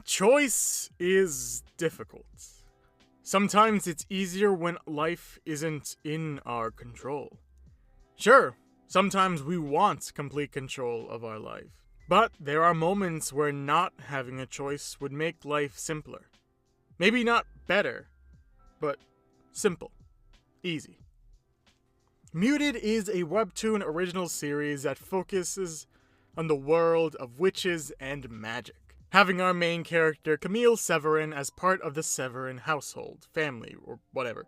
Choice is difficult. Sometimes it's easier when life isn't in our control. Sure, sometimes we want complete control of our life, but there are moments where not having a choice would make life simpler. Maybe not better, but simple. Easy. Muted is a Webtoon original series that focuses on the world of witches and magic, having our main character Camille Severin as part of the Severin household, family, or whatever.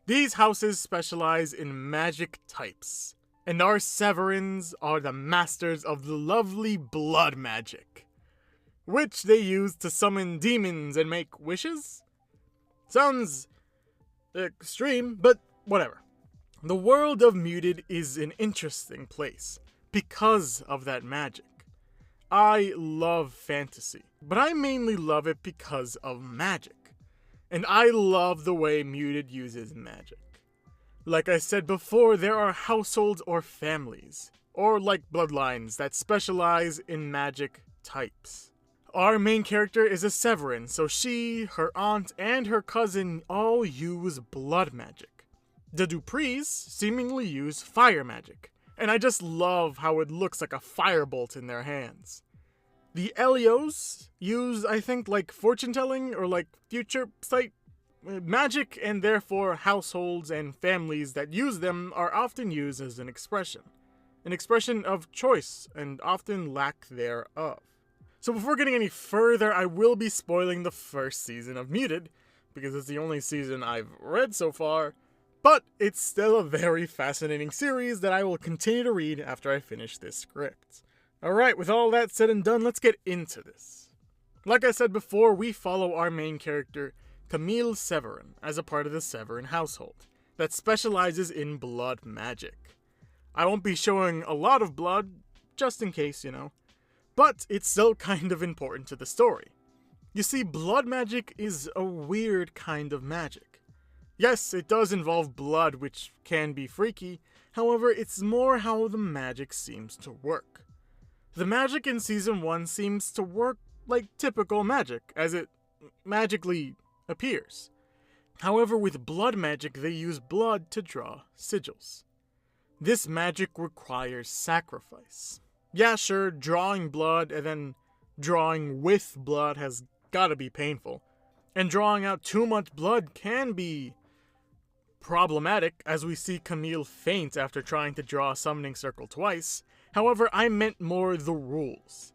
These houses specialize in magic types, and our Severins are the masters of the lovely blood magic, which they use to summon demons and make wishes? Sounds extreme, but whatever. The world of Muted is an interesting place because of that magic. I love fantasy, but I mainly love it because of magic. And I love the way Muted uses magic. Like I said before, there are households or families, or like bloodlines, that specialize in magic types. Our main character is a Severin, so she, her aunt, and her cousin all use blood magic. The Duprees seemingly use fire magic, and I just love how it looks like a firebolt in their hands. The Elios use, I think, like fortune-telling or like future sight magic, and therefore households and families that use them are often used as an expression of choice and often lack thereof. So before getting any further, I will be spoiling the first season of Muted, because it's the only season I've read so far, but it's still a very fascinating series that I will continue to read after I finish this script. Alright, with all that said and done, let's get into this. Like I said before, we follow our main character, Camille Severin, as a part of the Severin household that specializes in blood magic. I won't be showing a lot of blood, just in case, but it's still kind of important to the story. You see, blood magic is a weird kind of magic. Yes, it does involve blood, which can be freaky, however, it's more how the magic seems to work. The magic in Season 1 seems to work like typical magic, as it magically appears. However, with blood magic, they use blood to draw sigils. This magic requires sacrifice. Yeah, sure, drawing blood and then drawing with blood has gotta be painful. And drawing out too much blood can be problematic, as we see Camille faint after trying to draw a summoning circle twice. However, I meant more the rules.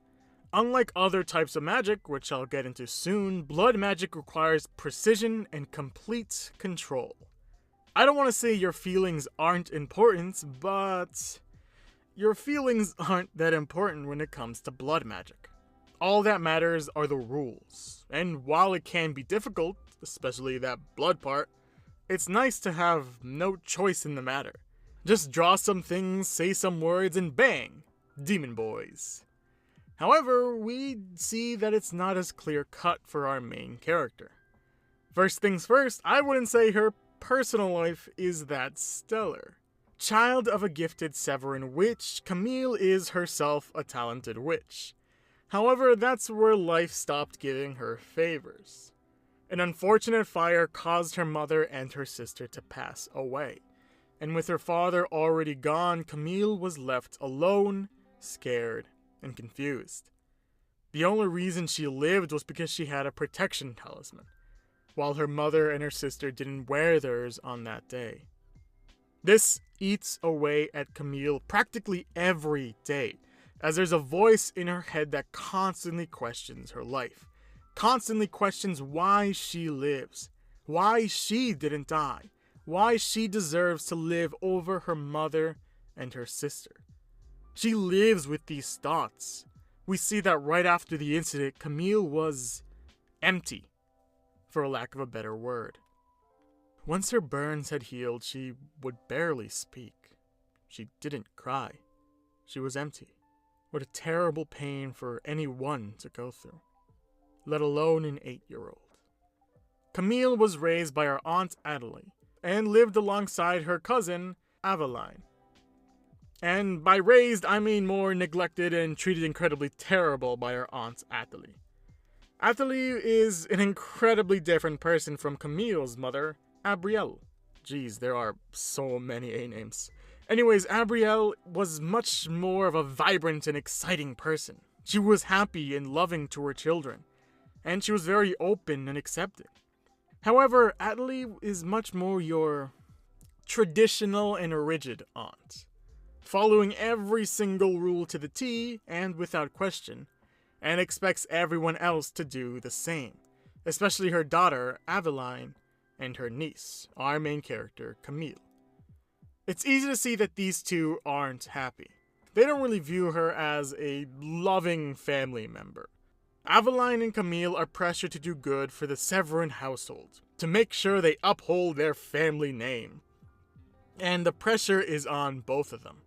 Unlike other types of magic, which I'll get into soon, blood magic requires precision and complete control. I don't want to say your feelings aren't important, but your feelings aren't that important when it comes to blood magic. All that matters are the rules, and while it can be difficult, especially that blood part, it's nice to have no choice in the matter. Just draw some things, say some words, and bang! Demon boys. However, we see that it's not as clear-cut for our main character. First things first, I wouldn't say her personal life is that stellar. Child of a gifted Severin witch, Camille is herself a talented witch. However, that's where life stopped giving her favors. An unfortunate fire caused her mother and her sister to pass away, and with her father already gone, Camille was left alone, scared, and confused. The only reason she lived was because she had a protection talisman, while her mother and her sister didn't wear theirs on that day. This eats away at Camille practically every day, as there's a voice in her head that constantly questions her life, constantly questions why she lives, why she didn't die, why she deserves to live over her mother and her sister. She lives with these thoughts. We see that right after the incident, Camille was empty, for lack of a better word. Once her burns had healed, she would barely speak. She didn't cry. She was empty. What a terrible pain for anyone to go through, let alone an 8-year-old. Camille was raised by her aunt Adelaide, and lived alongside her cousin, Aveline. And by raised, I mean more neglected and treated incredibly terrible by her aunt Athalie. Athalie is an incredibly different person from Camille's mother, Abrielle. Geez, there are so many A-names. Anyways, Abrielle was much more of a vibrant and exciting person. She was happy and loving to her children, and she was very open and accepting. However, Athalie is much more your traditional and rigid aunt, following every single rule to the T and without question, and expects everyone else to do the same, especially her daughter, Aveline, and her niece, our main character, Camille. It's easy to see that these two aren't happy. They don't really view her as a loving family member. Aveline and Camille are pressured to do good for the Severin household, to make sure they uphold their family name. And the pressure is on both of them.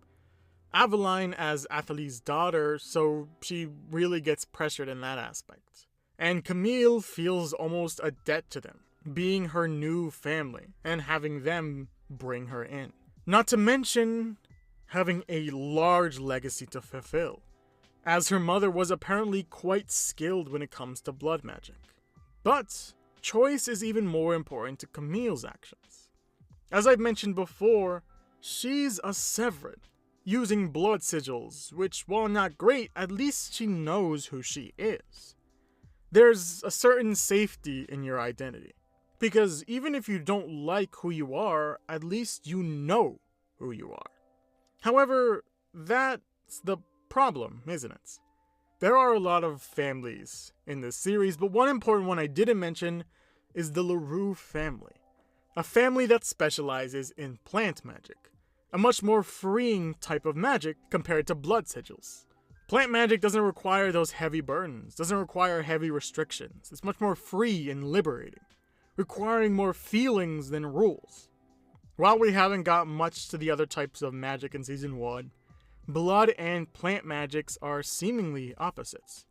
Aveline as Athalie's daughter, so she really gets pressured in that aspect. And Camille feels almost a debt to them, being her new family, and having them bring her in. Not to mention having a large legacy to fulfill, as her mother was apparently quite skilled when it comes to blood magic. But choice is even more important to Camille's actions. As I've mentioned before, she's a Severin, using blood sigils, which, while not great, at least she knows who she is. There's a certain safety in your identity, because even if you don't like who you are, at least you know who you are. However, that's the problem, isn't it? There are a lot of families in this series, but one important one I didn't mention is the LaRue family. A family that specializes in plant magic, a much more freeing type of magic compared to blood sigils. Plant magic doesn't require those heavy burdens, doesn't require heavy restrictions. It's much more free and liberating, requiring more feelings than rules. While we haven't got much to the other types of magic in Season 1, blood and plant magics are seemingly opposites,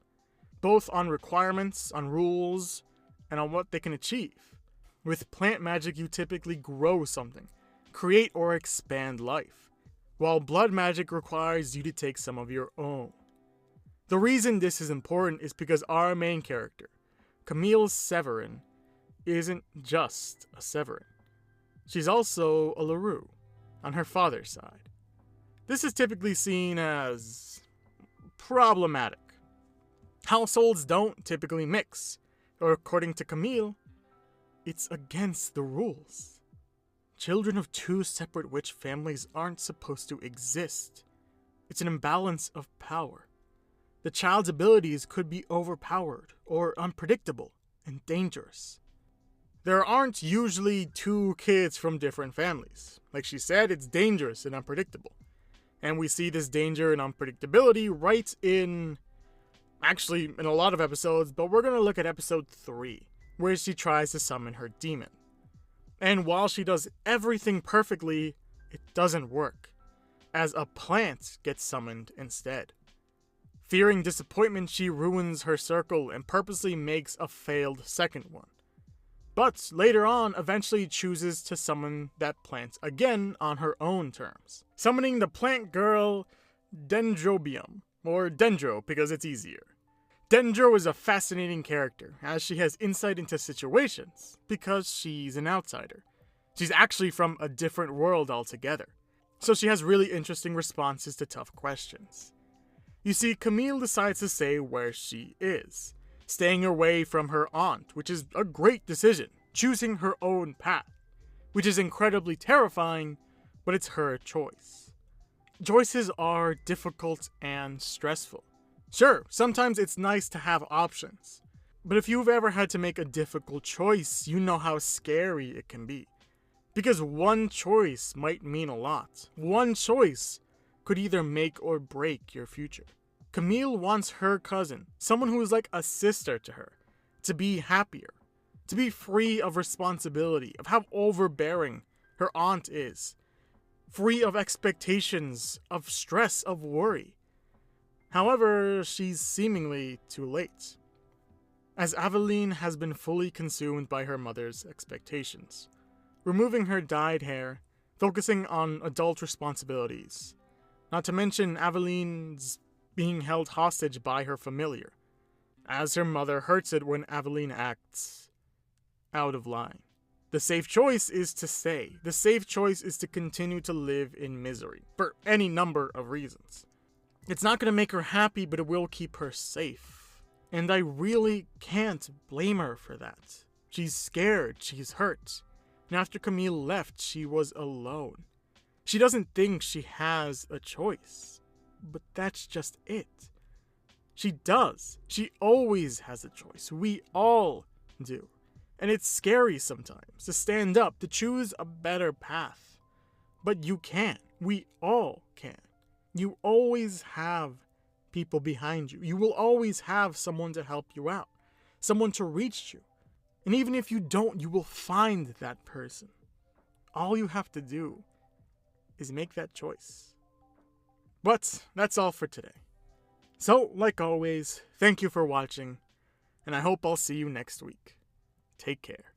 both on requirements, on rules, and on what they can achieve. With plant magic, you typically grow something, create or expand life, while blood magic requires you to take some of your own. The reason this is important is because our main character, Camille Severin, isn't just a Severin. She's also a LaRue, on her father's side. This is typically seen as problematic. Households don't typically mix, or according to Camille, it's against the rules. Children of two separate witch families aren't supposed to exist. It's an imbalance of power. The child's abilities could be overpowered, or unpredictable, and dangerous. There aren't usually two kids from different families. Like she said, it's dangerous and unpredictable. And we see this danger and unpredictability right in a lot of episodes, but we're going to look at episode 3, where she tries to summon her demon. And while she does everything perfectly, it doesn't work, as a plant gets summoned instead. Fearing disappointment, she ruins her circle and purposely makes a failed second one. But later on, eventually chooses to summon that plant again on her own terms, summoning the plant girl Dendrobium, or Dendro because it's easier. Dendro is a fascinating character, as she has insight into situations, because she's an outsider. She's actually from a different world altogether, so she has really interesting responses to tough questions. You see, Camille decides to stay where she is, staying away from her aunt, which is a great decision, choosing her own path, which is incredibly terrifying, but it's her choice. Choices are difficult and stressful. Sure, sometimes it's nice to have options, but if you've ever had to make a difficult choice, you know how scary it can be. Because one choice might mean a lot. One choice could either make or break your future. Camille wants her cousin, someone who is like a sister to her, to be happier, to be free of responsibility, of how overbearing her aunt is, free of expectations, of stress, of worry. However, she's seemingly too late, as Aveline has been fully consumed by her mother's expectations, removing her dyed hair, focusing on adult responsibilities, Not to mention Aveline's being held hostage by her familiar, as her mother hurts it when Aveline acts out of line. The safe choice is to stay. The safe choice is to continue to live in misery, for any number of reasons. It's not going to make her happy, but it will keep her safe. And I really can't blame her for that. She's scared, she's hurt. And after Camille left, she was alone. She doesn't think she has a choice, but that's just it. She does. She always has a choice. We all do. And it's scary sometimes to stand up, to choose a better path. But you can. We all can. You always have people behind you. You will always have someone to help you out, someone to reach you. And even if you don't, you will find that person. All you have to do is make that choice. But that's all for today. So, like always, thank you for watching, and I hope I'll see you next week. Take care.